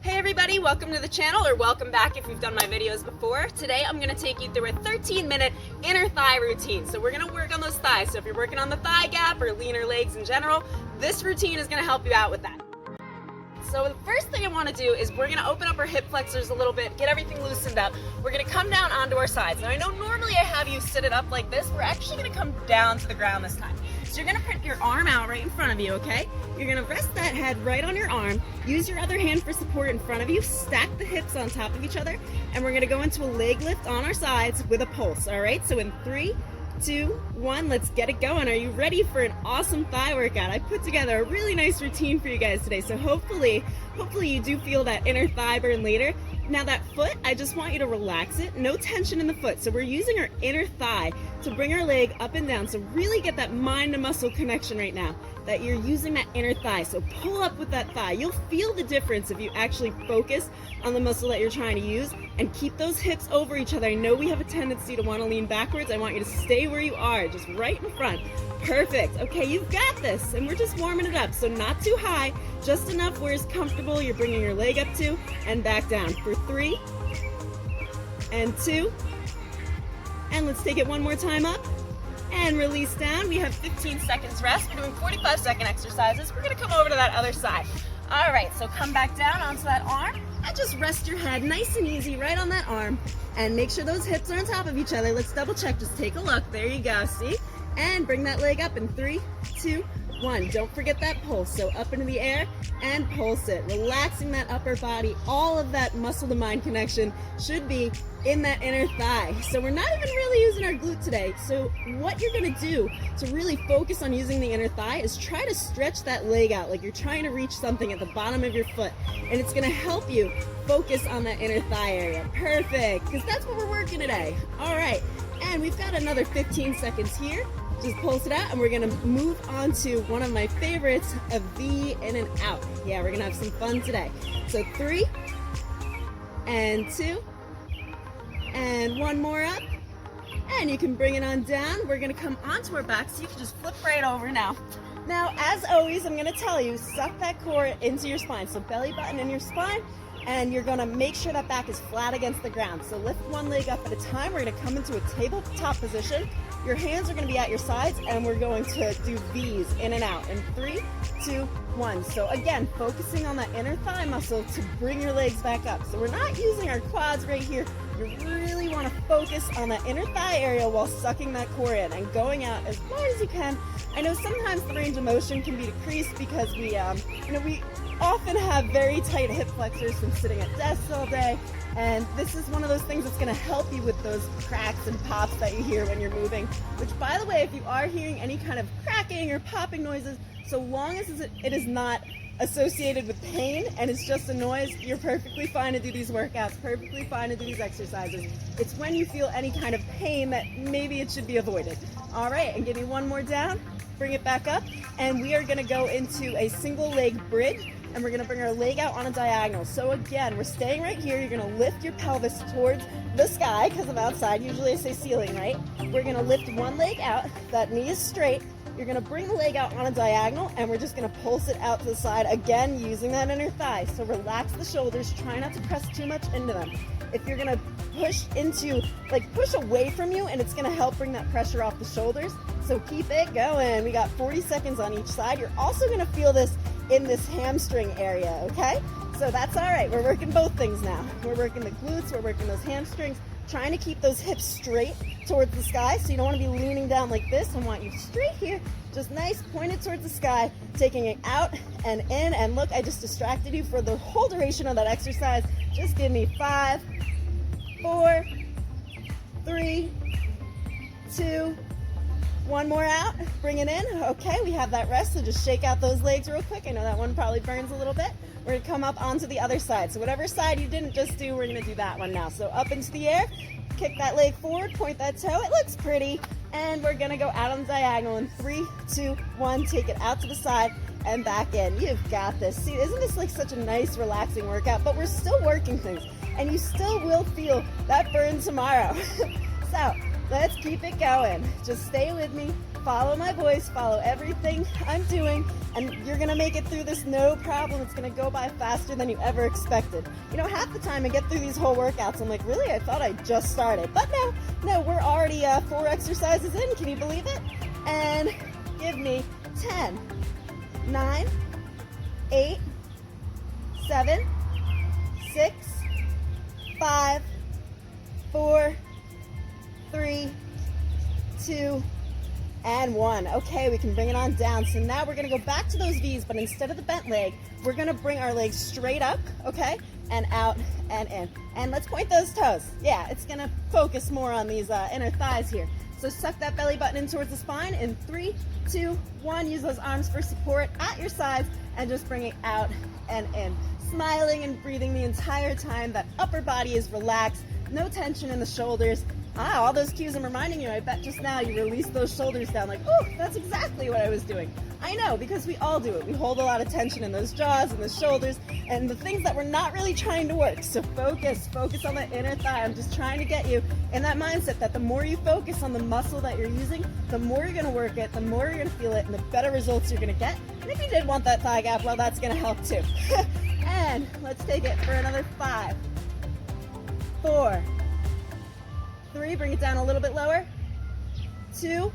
Hey everybody, welcome to the channel, or welcome back if you've done my videos before. Today I'm going to take you through a 13-minute inner thigh routine. So we're going to work on those thighs. So if you're working on the thigh gap or leaner legs in general, this routine is going to help you out with that. So the first thing I want to do is we're going to open up our hip flexors a little bit, get everything loosened up. We're going to come down onto our sides. Now I know normally I have you sit it up like this. We're actually going to come down to the ground this time. So you're going to put your arm out right in front of you, okay? You're going to rest that head right on your arm. Use your other hand for support in front of you. Stack the hips on top of each other. And we're going to go into a leg lift on our sides with a pulse, all right? So in 3, 2, 1, let's get it going. Are you ready for an awesome thigh workout? I put together a really nice routine for you guys today, so hopefully you do feel that inner thigh burn later. Now that foot, I just want you to relax it. No tension in the foot. So we're using our inner thigh to bring our leg up and down. So really get that mind to muscle connection right now, that you're using that inner thigh. So pull up with that thigh. You'll feel the difference if you actually focus on the muscle that you're trying to use and keep those hips over each other. I know we have a tendency to want to lean backwards. I want you to stay where you are, just right in front. Perfect. Okay, you've got this. And we're just warming it up. So not too high, just enough where it's comfortable. You're bringing your leg up to and back down for 3 and 2. And let's take it one more time up and release down. We have 15 seconds rest. We're doing 45-second exercises. We're going to come over to that other side. All right, so come back down onto that arm and just rest your head nice and easy right on that arm and make sure those hips are on top of each other. Let's double check. Just take a look. There you go. See? And bring that leg up in 3, 2, 1. Don't forget that pulse. So up into the air and pulse it. Relaxing that upper body. All of that muscle to mind connection should be in that inner thigh. So we're not even really using our glute today. So what you're going to do to really focus on using the inner thigh is try to stretch that leg out like you're trying to reach something at the bottom of your foot. And it's going to help you focus on that inner thigh area. Perfect. Because that's what we're working today. All right. And we've got another 15 seconds here. Just pulse it out, and we're gonna move on to one of my favorites, a V in and out. Yeah, we're gonna have some fun today. So 3 and 2 and 1 more up, and you can bring it on down. We're gonna come onto our back, so you can just flip right over now. Now, as always, I'm gonna tell you, suck that core into your spine. So belly button in your spine, and you're gonna make sure that back is flat against the ground. So lift one leg up at a time. We're gonna come into a tabletop position. Your hands are gonna be at your sides, and we're going to do V's in and out in 3, 2, 1. So again, focusing on that inner thigh muscle to bring your legs back up. So we're not using our quads right here. You really wanna focus on that inner thigh area while sucking that core in and going out as far as you can. I know sometimes the range of motion can be decreased because we often have very tight hip flexors from sitting at desks all day, and this is one of those things that's going to help you with those cracks and pops that you hear when you're moving, which, by the way, if you are hearing any kind of cracking or popping noises, so long as it is not associated with pain and it's just a noise, you're perfectly fine to do these workouts, perfectly fine to do these exercises. It's when you feel any kind of pain that maybe it should be avoided. All right, and give me one more down, bring it back up, and we are going to go into a single leg bridge. And we're gonna bring our leg out on a diagonal. So again, we're staying right here. You're gonna lift your pelvis towards the sky because I'm outside. Usually I say ceiling, right? We're gonna lift one leg out. That knee is straight. You're gonna bring the leg out on a diagonal, and we're just gonna pulse it out to the side, again, using that inner thigh. So relax the shoulders. Try not to press too much into them. If you're gonna push away from you, and it's gonna help bring that pressure off the shoulders. So keep it going. We got 40 seconds on each side. You're also gonna feel this in this hamstring area, okay? So that's all right. We're working both things now. We're working the glutes, we're working those hamstrings, trying to keep those hips straight towards the sky. So you don't want to be leaning down like this. I want you straight here, just nice, pointed towards the sky, taking it out and in. And look, I just distracted you for the whole duration of that exercise. Just give me 5, 4, 3, 2, 1 more out, bring it in. Okay, we have that rest, so just shake out those legs real quick. I know that one probably burns a little bit. We're gonna come up onto the other side. So whatever side you didn't just do, we're gonna do that one now. So up into the air, kick that leg forward, point that toe, it looks pretty. And we're gonna go out on the diagonal in 3, 2, 1, take it out to the side and back in. You've got this. See, isn't this like such a nice, relaxing workout? But we're still working things, and you still will feel that burn tomorrow. So let's keep it going. Just stay with me. follow my voice, follow everything I'm doing, and you're gonna make it through this no problem. It's gonna go by faster than you ever expected. You know, half the time I get through these whole workouts, I'm like, really? I thought I just started. But no, we're already 4 exercises in. Can you believe it? And give me 10, 9, 8, 7, 6, 5, 4, 3, 2, and 1. Okay, we can bring it on down. So now we're gonna go back to those V's, but instead of the bent leg, we're gonna bring our legs straight up, okay? And out and in. And let's point those toes. Yeah, it's gonna focus more on these inner thighs here. So suck that belly button in towards the spine in 3, 2, 1. Use those arms for support at your sides and just bring it out and in. Smiling and breathing the entire time. That upper body is relaxed, no tension in the shoulders. All those cues I'm reminding you, I bet just now you released those shoulders down like, oh, that's exactly what I was doing. I know, because we all do it. We hold a lot of tension in those jaws and the shoulders and the things that we're not really trying to work. So focus on the inner thigh. I'm just trying to get you in that mindset that the more you focus on the muscle that you're using, the more you're gonna work it, the more you're gonna feel it, and the better results you're gonna get. And if you did want that thigh gap, well, that's gonna help too. And let's take it for another 5, 4, 3, bring it down a little bit lower, 2,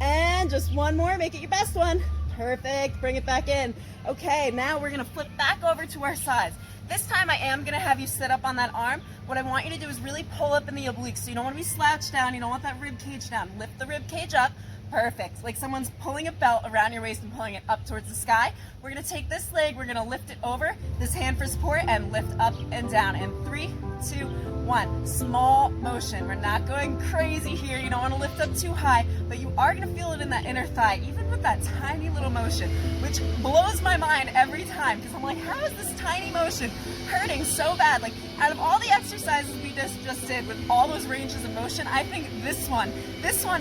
and just 1 more, make it your best one. Perfect, bring it back in. Okay, now we're gonna flip back over to our sides. This time I am gonna have you sit up on that arm. What I want you to do is really pull up in the obliques. So you don't wanna be slouched down, you don't want that rib cage down. Lift the rib cage up, perfect. Like someone's pulling a belt around your waist and pulling it up towards the sky. We're gonna take this leg, we're gonna lift it over, this hand for support, and lift up and down. In 3, 2, 1. Small motion. We're not going crazy here. You don't want to lift up too high, but you are going to feel it in that inner thigh, even with that tiny little motion, which blows my mind every time because I'm like, how is this tiny motion hurting so bad? Like, out of all the exercises we just did with all those ranges of motion, I think this one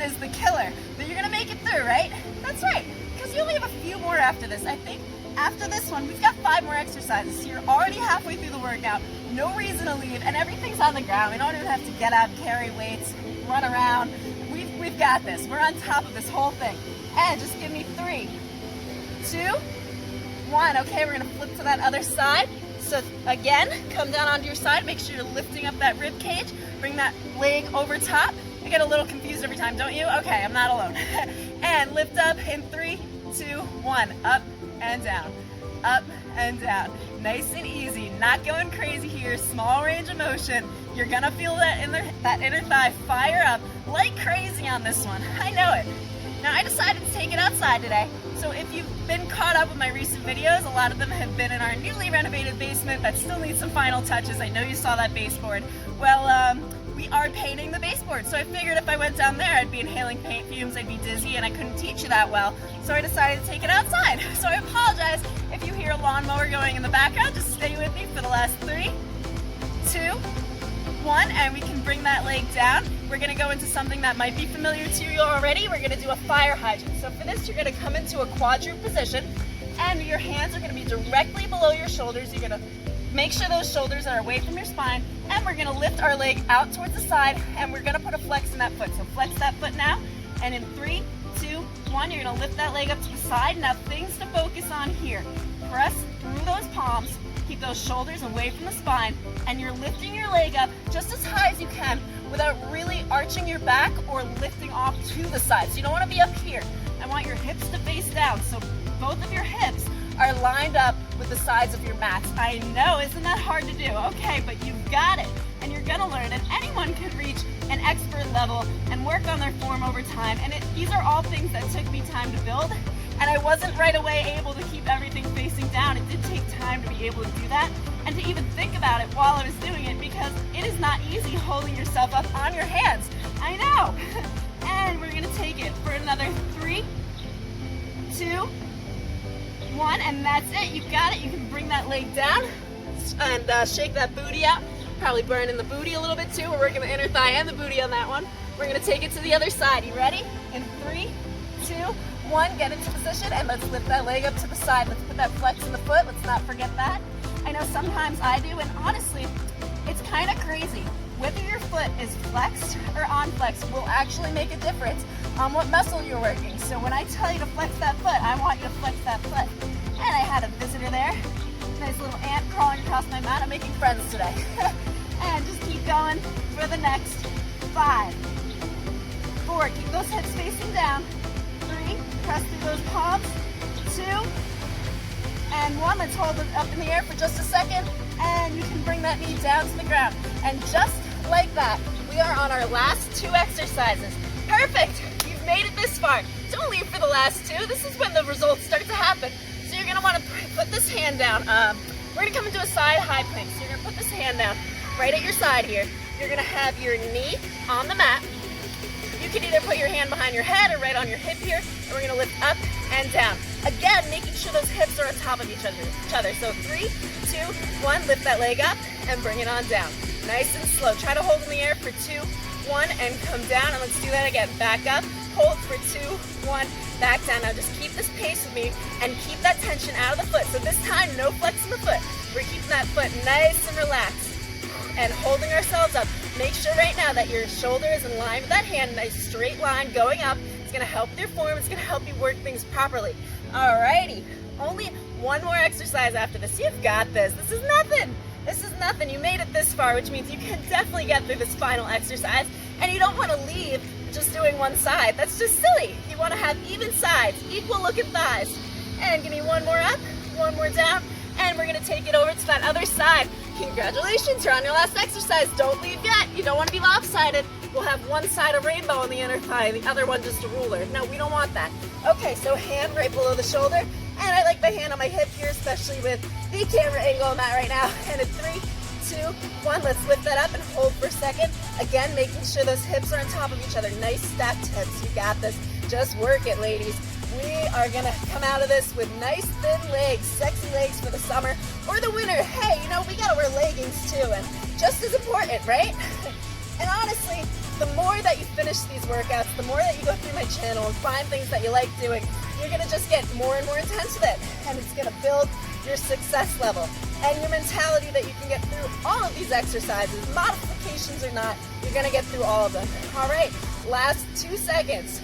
is the killer. That you're going to make it through, right? That's right, because you only have a few more after this. I think after this one, we've got 5 more exercises. So you're already halfway through the workout. No reason to leave, and everything's on the ground. We don't even have to get up, carry weights, run around. We've got this. We're on top of this whole thing. And just give me 3, 2, 1. Okay, we're gonna flip to that other side. So again, come down onto your side. Make sure you're lifting up that rib cage. Bring that leg over top. I get a little confused every time, don't you? Okay, I'm not alone. And lift up in 3, 2, 1. Up and down. Up and down. Nice and easy, not going crazy here, small range of motion. You're gonna feel that inner thigh fire up like crazy on this one. I know it. Now I decided to take it outside today. So if you've been caught up with my recent videos, a lot of them have been in our newly renovated basement that still needs some final touches. I know you saw that baseboard. Well, we are painting the baseboard. So I figured if I went down there, I'd be inhaling paint fumes, I'd be dizzy, and I couldn't teach you that well. So I decided to take it outside. So I apologize if you hear a lawnmower going in the background. Just stay with me for the last 3, 2, 1, and we can bring that leg down. We're gonna go into something that might be familiar to you already. We're gonna do a fire hydrant. So for this, you're gonna come into a quadruped position, and your hands are gonna be directly below your shoulders. You're gonna make sure those shoulders are away from your spine, and we're gonna lift our leg out towards the side, and we're gonna put a flex in that foot. So flex that foot now, and in 3, 2, 1, you're gonna lift that leg up to the side. Now things to focus on here. Press through those palms, keep those shoulders away from the spine, and you're lifting your leg up just as high as you can without really arching your back or lifting off to the side. So you don't wanna be up here. I want your hips to face down, so both of your hips are lined up with the sides of your mats. I know, isn't that hard to do? Okay, but you've got it, and you're gonna learn, and anyone can reach an expert level and work on their form over time, and these are all things that took me time to build, and I wasn't right away able to keep everything facing down. It did take time to be able to do that, and to even think about it while I was doing it, because it is not easy holding yourself up on your hands. I know. And we're gonna take it for another 3, 2, 1, and that's it. You've got it. You can bring that leg down and shake that booty out. Probably burning the booty a little bit too. We're working the inner thigh and the booty on that one. We're gonna take it to the other side. You ready? In 3, 2, 1, get into position, and let's lift that leg up to the side. Let's put that flex in the foot. Let's not forget that. I know sometimes I do, and honestly, it's kind of crazy. whether your foot is flexed or unflexed will actually make a difference on what muscle you're working. So when I tell you to flex that foot, I want you to flex that foot. And I had a visitor there, nice little ant crawling across my mat. I'm making friends today. And just keep going for the next 5, 4, keep those hips facing down, 3, press through those palms, 2, and 1. Let's hold it up in the air for just a second, and you can bring that knee down to the ground. And just like that, we are on our last 2 exercises. Perfect! You've made it this far. Don't leave for the last 2. This is when the results start to happen. So you're going to want to put this hand down. We're going to come into a side high plank. So you're going to put this hand down right at your side here. You're going to have your knee on the mat. You can either put your hand behind your head or right on your hip here. And we're going to lift up and down. Again, making sure those hips are on top of each other. So 3, 2, 1, lift that leg up and bring it on down. Nice and slow. Try to hold in the air for 2, 1, and come down. And let's do that again. Back up, hold for 2, 1, back down. Now just keep this pace with me and keep that tension out of the foot. So this time, no flex in the foot. We're keeping that foot nice and relaxed and holding ourselves up. Make sure right now that your shoulder is in line with that hand, nice straight line going up. It's gonna help with your form, it's gonna help you work things properly. Alrighty, only 1 more exercise after this. You've got this. This is nothing. This is nothing. You made it this far, which means you can definitely get through this final exercise, and you don't wanna leave just doing one side. That's just silly. You wanna have even sides, equal looking thighs. And give me 1 more up, 1 more down, and we're gonna take it over to that other side. Congratulations, you're on your last exercise. Don't leave yet. You don't want to be lopsided. We'll have one side a rainbow on the inner thigh, the other one just a ruler. No, we don't want that. Okay, so hand right below the shoulder, and I like my hand on my hip here, especially with the camera angle I'm at right now. And in 3, 2, 1, let's lift that up and hold for a second. Again, making sure those hips are on top of each other. Nice stacked hips. You got this. Just work it, ladies. We are gonna come out of this with nice thin legs, sexy legs for the summer or the winter. Hey, you know, we gotta wear leggings too, and just as important, right? And honestly, the more that you finish these workouts, the more that you go through my channel and find things that you like doing, you're gonna just get more and more intense with it, and it's gonna build your success level and your mentality that you can get through all of these exercises, modifications or not, you're gonna get through all of them. All right, last 2 seconds.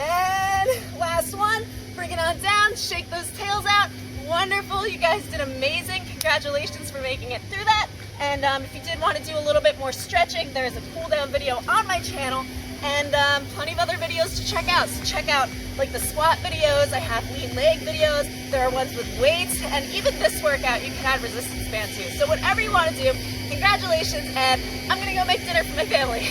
And last one, bring it on down, shake those tails out. Wonderful, you guys did amazing. Congratulations for making it through that. And if you did want to do a little bit more stretching, there is a cool down video on my channel and plenty of other videos to check out. So check out like the squat videos, I have lean leg videos, there are ones with weights, and even this workout you can add resistance band to. So whatever you want to do, congratulations, and I'm gonna go make dinner for my family.